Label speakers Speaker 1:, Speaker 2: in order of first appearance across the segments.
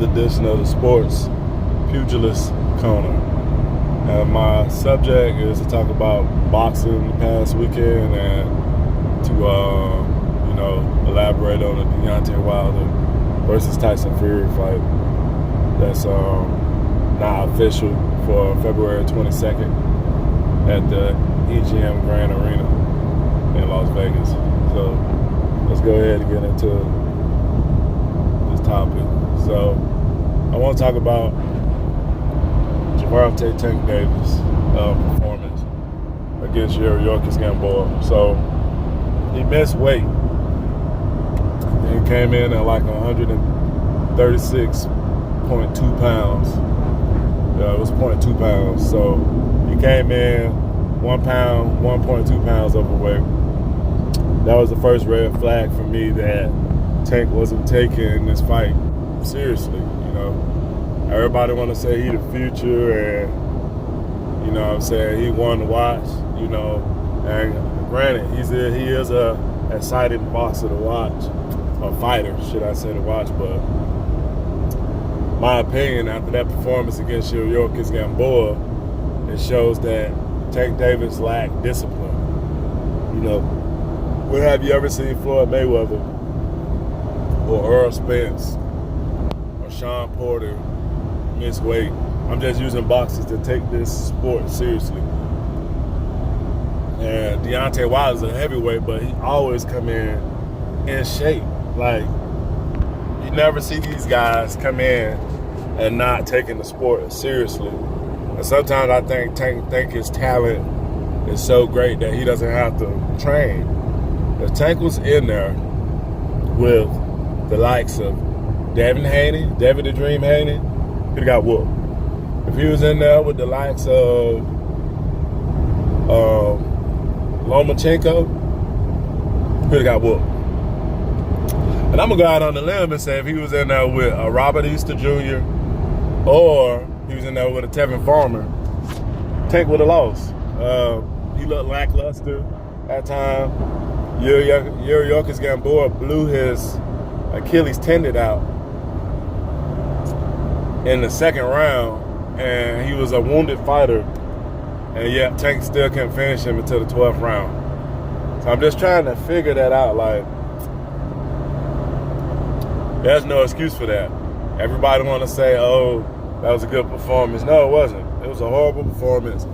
Speaker 1: another edition of the Sports Pugilist Corner. And my subject is to talk about boxing the past weekend and to, elaborate on the Deontay Wilder versus Tyson Fury fight that's now official for February 22nd at the EGM Grand Arena in Las Vegas. So let's go ahead and get into this topic. So I want to talk about Gervonta Tank Davis' performance against Yorkis Gamboa. So he missed weight. He came in at like 136.2 pounds. It was 0.2 pounds. So he came in 1 pound, 1.2 pounds overweight. That was the first red flag for me that Tank wasn't taking this fight seriously. Everybody want to say he the future, and he won to watch. And granted, he is a exciting boxer to watch, or fighter, should I say, to watch. But my opinion, after that performance against Yorkis Gamboa, it shows that Tank Davis lacked discipline. When have you ever seen Floyd Mayweather or Earl Spence or Sean Porter miss weight? I'm just using boxers to take this sport seriously. And Deontay Wilder's a heavyweight, but he always come in shape. Like, you never see these guys come in and not taking the sport seriously. And sometimes I think his talent is so great that he doesn't have to train. If Tank was in there with the likes of Devin the Dream Haney, he'd have got whooped. If he was in there with the likes of Lomachenko, he'd have got whooped. And I'm going to go out on the limb and say if he was in there with a Robert Easter Jr. or he was in there with a Tevin Farmer, Tank would have lost. He looked lackluster at times. Yorkis Gamboa blew his Achilles tendon out in the second round, and he was a wounded fighter, and yet Tank still couldn't finish him until the 12th round. So I'm just trying to figure that out. Like, there's no excuse for that. Everybody want to say, oh, that was a good performance. No, it wasn't. It was a horrible performance,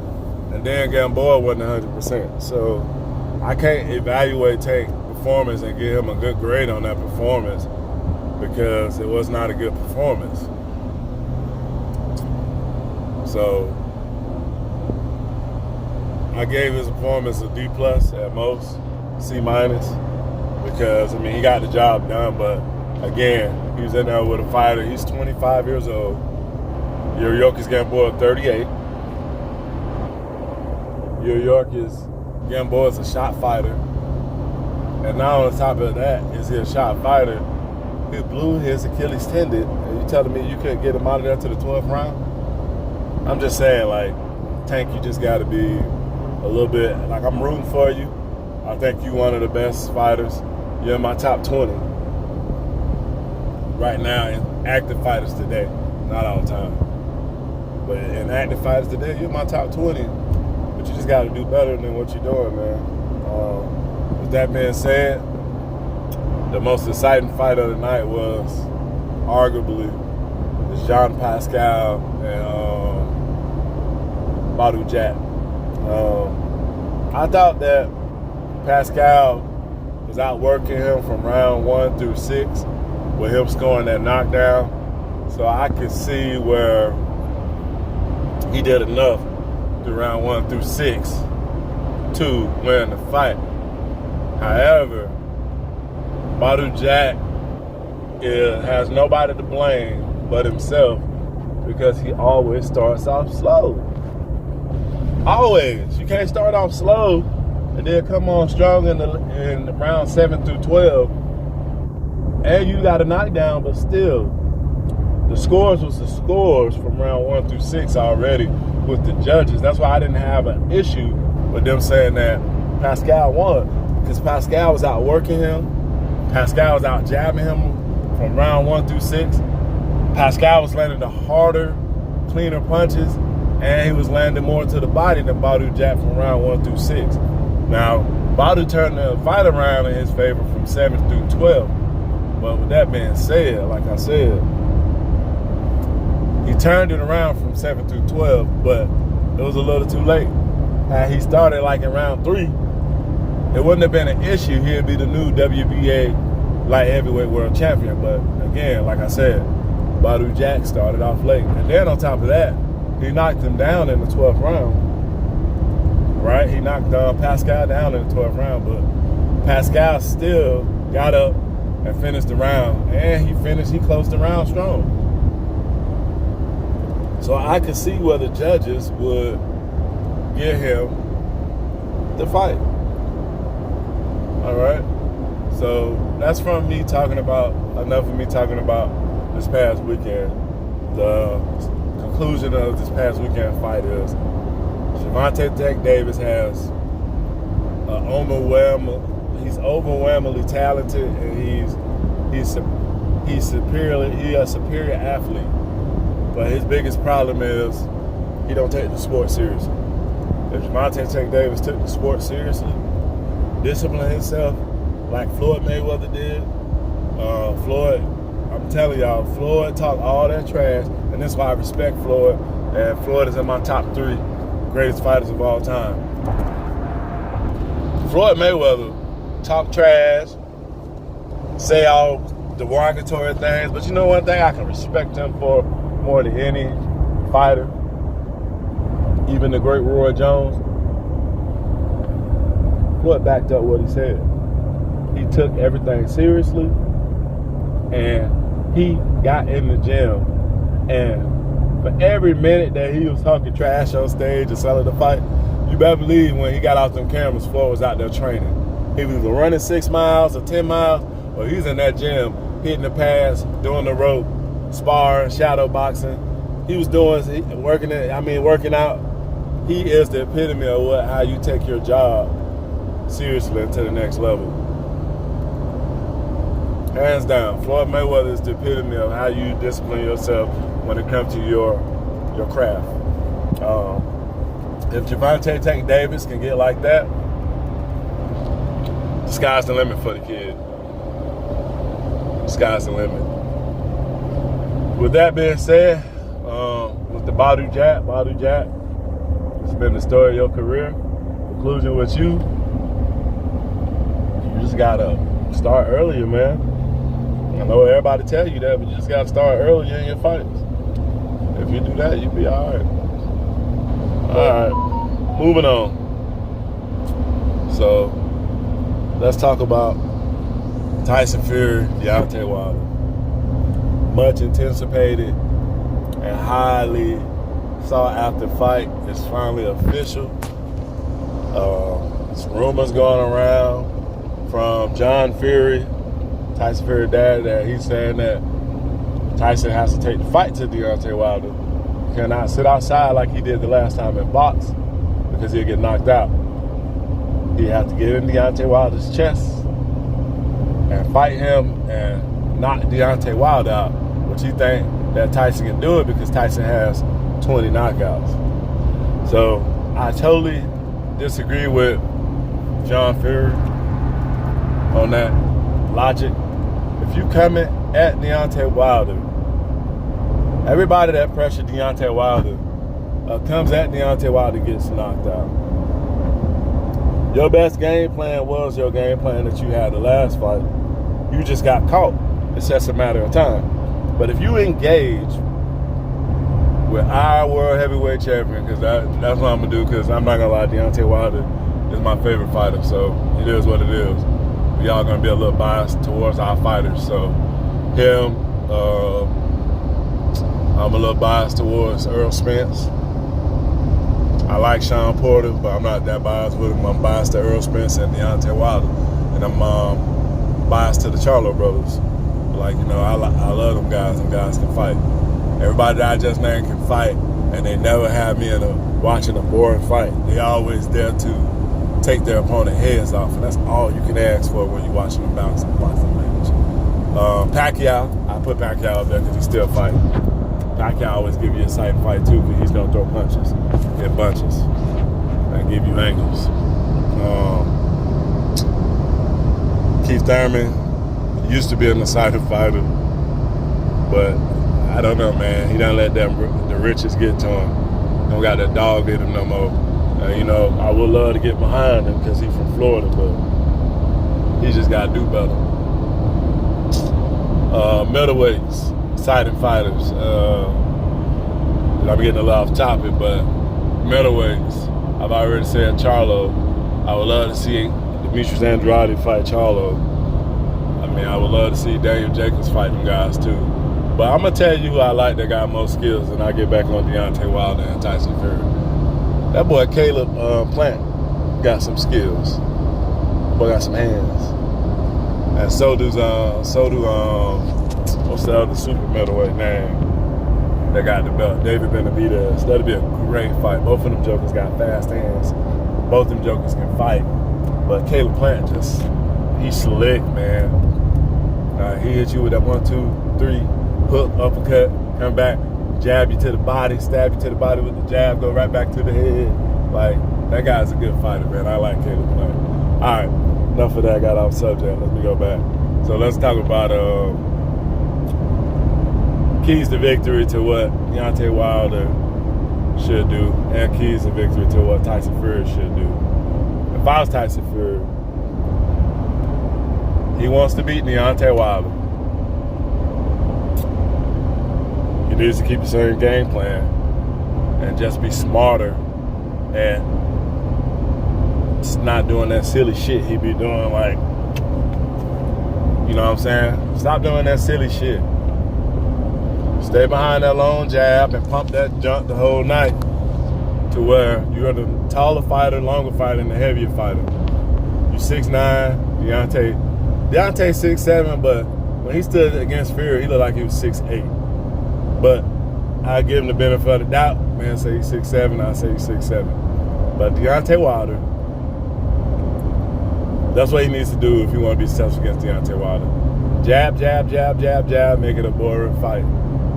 Speaker 1: and then Gamboa wasn't 100%. So I can't evaluate Tank's performance and give him a good grade on that performance because it was not a good performance. So I gave his performance a D+ at most, C-, because he got the job done. But again, he was in there with a fighter. He's 25 years old. Yorkis Gamboa 38. Yorkis Gamboa is a shot fighter. And now on top of that, is he a shot fighter? He blew his Achilles tendon, and you telling me you couldn't get him out of there to the 12th round? I'm just saying, like, Tank, you just got to be a little bit, like, I'm rooting for you. I think you're one of the best fighters. You're in my top 20 right now in active fighters today. Not all the time. But in active fighters today, you're in my top 20. But you just got to do better than what you're doing, man. With that being said, the most exciting fight of the night was arguably the Jean Pascal and Badou Jack. I thought that Pascal was outworking him from round 1 through 6 with him scoring that knockdown. So I could see where he did enough through round 1 through 6 to win the fight. However, Badou Jack has nobody to blame but himself because he always starts off slow. Always. You can't start off slow and then come on strong in round 7 through 12. And you got a knockdown, but still, the scores was the scores from round 1 through 6 already with the judges. That's why I didn't have an issue with them saying that Pascal won, because Pascal was out working him. Pascal was out jabbing him from round 1 through 6. Pascal was landing the harder, cleaner punches, and he was landing more to the body than Badu Jack from round 1 through 6. Now, Badu turned the fight around in his favor from 7 through 12. But with that being said, like I said, he turned it around from 7 through 12, but it was a little too late. Had he started like in round 3, it wouldn't have been an issue. He'd be the new WBA light heavyweight world champion. But again, like I said, Badu Jack started off late. And then on top of that, he knocked him down in the 12th round. Right? He knocked Pascal down in the 12th round, but Pascal still got up and finished the round. And he closed the round strong. So I could see where the judges would give him the fight. All right? So that's from me talking about, enough of me talking about this past weekend. The conclusion of this past weekend fight is Gervonta Tank Davis has he's overwhelmingly talented, and he's a superior athlete. But his biggest problem is he don't take the sport seriously. If Gervonta Tank Davis took the sport seriously, disciplined himself like Floyd Mayweather did, Floyd, I'm telling y'all, Floyd talked all that trash, and that's why I respect Floyd, and Floyd is in my top 3 greatest fighters of all time. Floyd Mayweather talk trash, say all derogatory things, but you know one thing I can respect him for more than any fighter, even the great Roy Jones. Floyd backed up what he said. He took everything seriously, and he got in the gym, and for every minute that he was talking trash on stage and selling the fight, you better believe when he got off them cameras, Floyd was out there training. He was either running 6 miles or 10 miles, or he's in that gym hitting the pads, doing the rope, sparring, shadow boxing. He was working out. He is the epitome of how you take your job seriously to the next level. Hands down, Floyd Mayweather is the epitome of how you discipline yourself when it comes to your craft. If Gervonta Tank Davis can get like that, the sky's the limit for the kid. The sky's the limit. With that being said, with the Badu Jack, it's been the story of your career. Conclusion with you just gotta start earlier, man. I know everybody tell you that, but you just gotta start earlier in your fights. If you do that, you'll be all right. All right, moving on. So let's talk about Tyson Fury, Deontay Wilder. Much anticipated and highly sought after fight is finally official. Some rumors going around from John Fury, Tyson Fury's dad, that he's saying that Tyson has to take the fight to Deontay Wilder. He cannot sit outside like he did the last time in box because he'll get knocked out. He has to get in Deontay Wilder's chest and fight him and knock Deontay Wilder out, which he think that Tyson can do it because Tyson has 20 knockouts. So I totally disagree with John Fury on that logic. If you coming at Deontay Wilder, everybody that pressured Deontay Wilder comes at Deontay Wilder gets knocked out. Your best game plan was your game plan that you had the last fight. You just got caught. It's just a matter of time. But if you engage with our world heavyweight champion, because that's what I'm going to do, because I'm not going to lie, Deontay Wilder is my favorite fighter, so it is what it is. We all going to be a little biased towards our fighters, so him, I'm a little biased towards Earl Spence. I like Sean Porter, but I'm not that biased with him. I'm biased to Earl Spence and Deontay Wilder, and I'm biased to the Charlo brothers. Like, you know, I love them guys. Them guys can fight. Everybody that I just named can fight, and they never have me watching a boring fight. They always there to take their opponent's heads off, and that's all you can ask for when you're watching a boxing match. Pacquiao, I put Pacquiao up there because he's still fighting. Pacquiao always give you a exciting fight too because he's gonna throw punches in bunches and give you angles. Keith Thurman used to be an exciting fighter, but I don't know, man. He don't let the riches get to him. Don't got that dog in him no more. You know, I would love to get behind him because he's from Florida, but he just got to do better. Middleweights, exciting fighters. I'm getting a lot off topic, but middleweights, I've already said Charlo. I would love to see Demetrius Andrade fight Charlo. I mean, I would love to see Daniel Jacobs fight them guys too. But I'm going to tell you who I like that got most skills, and I get back on Deontay Wilder and Tyson Fury. That boy Caleb Plant got some skills. Boy got some hands. And so do what's the other super middleweight name that got the belt? David Benavidez. That'll be a great fight. Both of them jokers got fast hands. Both of them jokers can fight. But Caleb Plant he's slick, man. He hit you with that 1, 2, 3 hook, uppercut, come back, jab you to the body, stab you to the body with the jab, go right back to the head. Like, that guy's a good fighter, man. I like Caleb Plant. All right, enough of that. Got off subject. Let me go back. So let's talk about keys to victory to what Deontay Wilder should do, and keys to victory to what Tyson Fury should do. If I was Tyson Fury, he wants to beat Deontay Wilder. He needs to keep the same game plan and just be smarter and just not doing that silly shit he be doing, like, you know what I'm saying? Stop doing that silly shit. Stay behind that long jab and pump that junk the whole night to where you're the taller fighter, longer fighter, and the heavier fighter. You 6'9", Deontay 6'7", but when he stood against Fury, he looked like he was 6'8". But I give him the benefit of the doubt. Man say he's 6'7", I say he's 6'7". But Deontay Wilder, that's what he needs to do if he want to be successful against Deontay Wilder. Jab, jab, jab, jab, jab, make it a boring fight.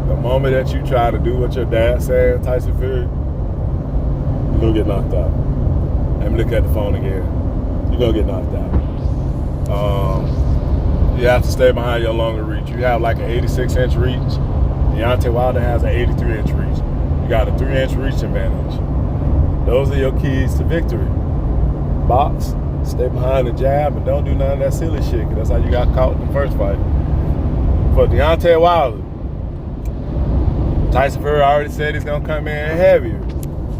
Speaker 1: The moment that you try to do what your dad said, Tyson Fury, you're going to get knocked out. Let me look at the phone again. You're going to get knocked out. You have to stay behind your longer reach. You have like an 86-inch reach. Deontay Wilder has an 83-inch reach. You got a 3-inch reach advantage. Those are your keys to victory. Box, stay behind the jab, and don't do none of that silly shit, because that's how you got caught in the first fight. For Deontay Wilder, Tyson Fury already said he's going to come in heavier.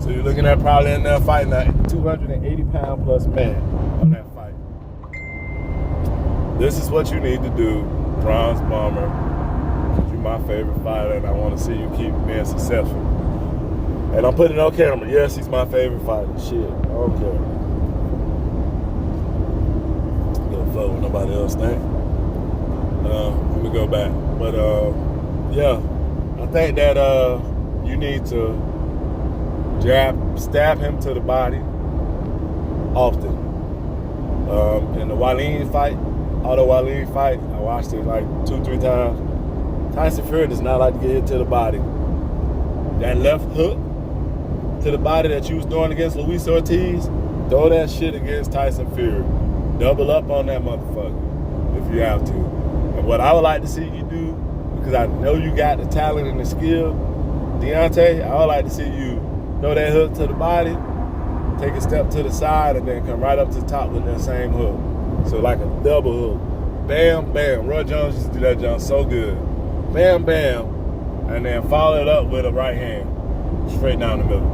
Speaker 1: So you're looking at probably in there fighting a 280-pound plus man on that fight. This is what you need to do, Bronze Bomber. You're my favorite fighter, and I want to see you keep being successful. And I'm putting it on camera. Yes, he's my favorite fighter. Shit, I don't care. Don't fuck what nobody else think. Let me go back. But, yeah. I think that you need to stab him to the body often. In the Otto Wallin fight, I watched it like 2-3 times. Tyson Fury does not like to get hit to the body. That left hook to the body that you was doing against Luis Ortiz, throw that shit against Tyson Fury. Double up on that motherfucker if you have to. And what I would like to see you do, because I know you got the talent and the skill, Deontay, I would like to see you throw that hook to the body, take a step to the side, and then come right up to the top with that same hook. So like a double hook. Bam, bam. Roy Jones used to do that jump so good. Bam, bam. And then follow it up with a right hand. Straight down the middle.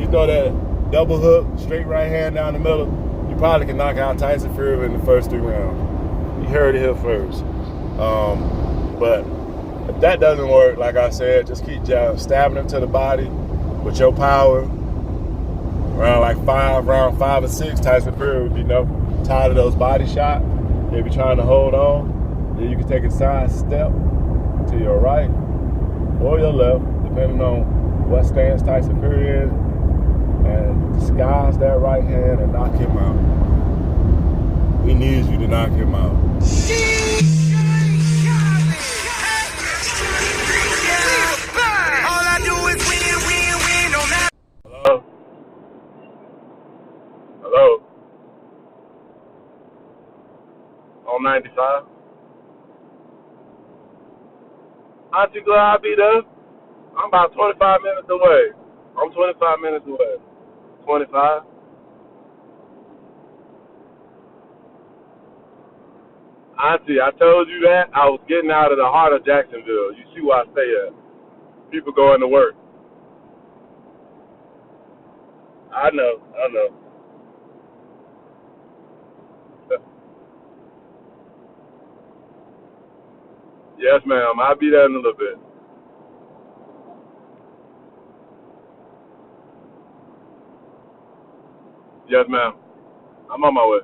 Speaker 1: You throw that double hook, straight right hand down the middle, you probably can knock out Tyson Fury in the first 3 rounds. You heard it here first. But if that doesn't work, like I said, just keep stabbing him to the body with your power. Round 5 or 6, Tyson Fury would be tired of those body shots. He'll be trying to hold on. Then you can take a side step to your right or your left, depending on what stance Tyson Fury is, and disguise that right hand and knock him out. He needs you to knock him out. on 95. Auntie Glow, I'll be there. I'm about 25 minutes away. I'm 25 minutes away. 25. Auntie, I told you that. I was getting out of the heart of Jacksonville. You see where I stay at. People going to work. I know. I know. Yes, ma'am. I'll be there in a little bit. Yes, ma'am. I'm on my way.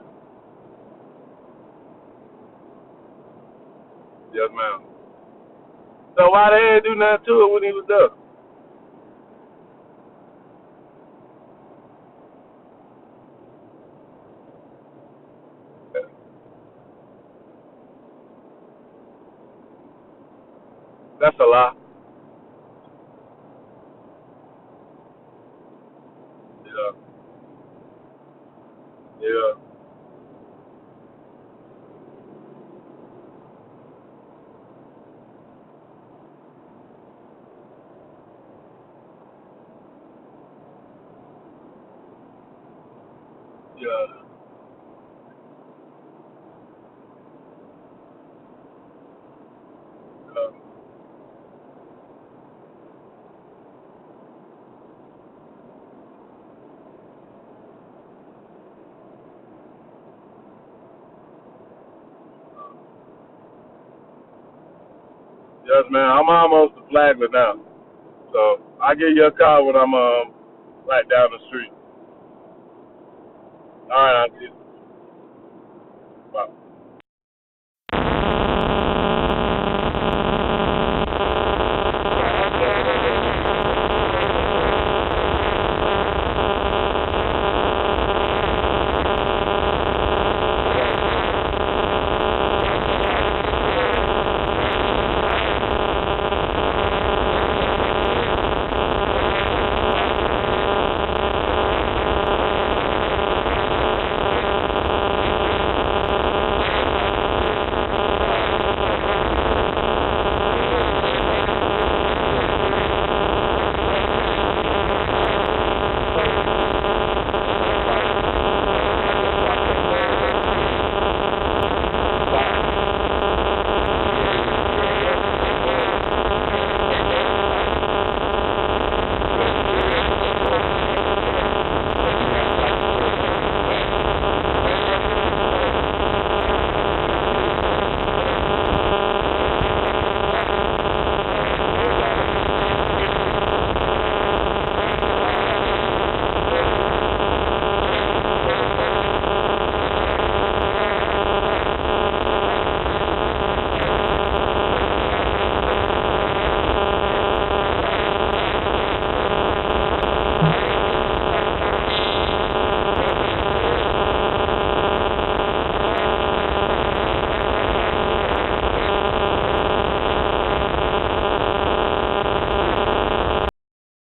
Speaker 1: Yes, ma'am. So why they ain't do nothing to it when he was there? That's a lie. Yeah. Yeah. Yeah. Yeah. Yes, ma'am. I'm almost to Flagler now. So I give you a call when I'm right down the street. All right, Auntie.